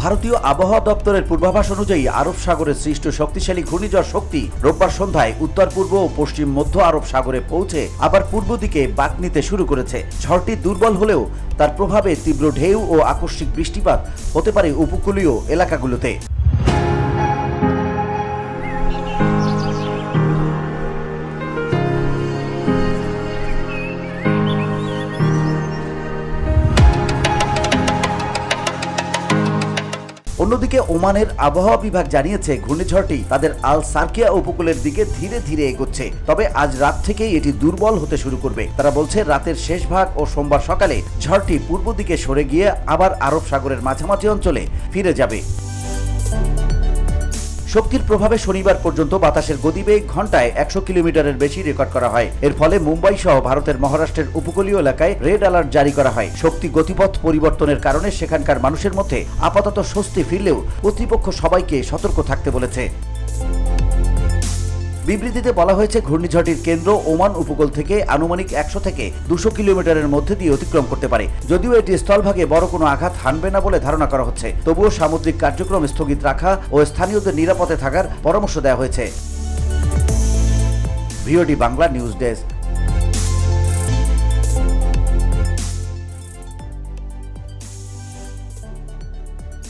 ভারতীয় আবহাওয়া দপ্তরের পূর্বাভাস অনুযায়ী আরব সাগরে সৃষ্ট শক্তিশালী ঘূর্ণিঝড় শক্তি রোববার সন্ধ্যায় উত্তর পূর্ব ও পশ্চিম মধ্য আরব সাগরে পৌঁছে আবার পূর্ব দিকে বাঁক নিতে শুরু করেছে। ঝড়টি দুর্বল হলেও তার প্রভাবে তীব্র ঢেউ ও আকস্মিক বৃষ্টিপাত হতে পারে উপকূলীয় এলাকাগুলোতে। অন্যদিকে ওমানের আবহাওয়া বিভাগ জানিয়েছে ঘূর্ণিঝড়টি তাদের আল সার্কিয়া উপকূলের দিকে ধীরে ধীরে এগোচ্ছে, তবে আজ রাত থেকেই এটি দুর্বল হতে শুরু করবে। তারা বলছে রাতের শেষ ভাগ ও সোমবার সকালে ঝড়টি পূর্ব দিকে সরে গিয়ে আবার আরব সাগরের মাঝামাঝি অঞ্চলে ফিরে যাবে। শক্তির প্রভাবে শনিবার পর্যন্ত বাতাসের গতিবেগ ঘন্টায় 100 কিলোমিটারের বেশি রেকর্ড করা হয়। এর ফলে মুম্বাই সহ ভারতের মহারাষ্ট্রের উপকূলীয় এলাকায় রেড অ্যালার্ট জারি করা হয়। শক্তি গতিপথ পরিবর্তনের কারণে সেখানকার মানুষের মধ্যে আপাতত স্বস্তি ফিরলেও কর্তৃপক্ষ সবাইকে সতর্ক থাকতে বলেছে। বিবৃতিতে বলা হয়েছে ঘূর্ণিঝড়টির কেন্দ্র ওমান উপকূল থেকে আনুমানিক 100 থেকে 200 কিলোমিটারের মধ্যে দিয়ে অতিক্রম করতে পারে। যদিও এটি স্থলভাগে বড় কোনো আঘাত হানবে না বলে ধারণা করা হচ্ছে, তবুও সামুদ্রিক কার্যক্রম স্থগিত রাখা ও স্থানীয়দের নিরাপদে থাকার পরামর্শ দেওয়া হয়েছে। VOD Bangla news desk.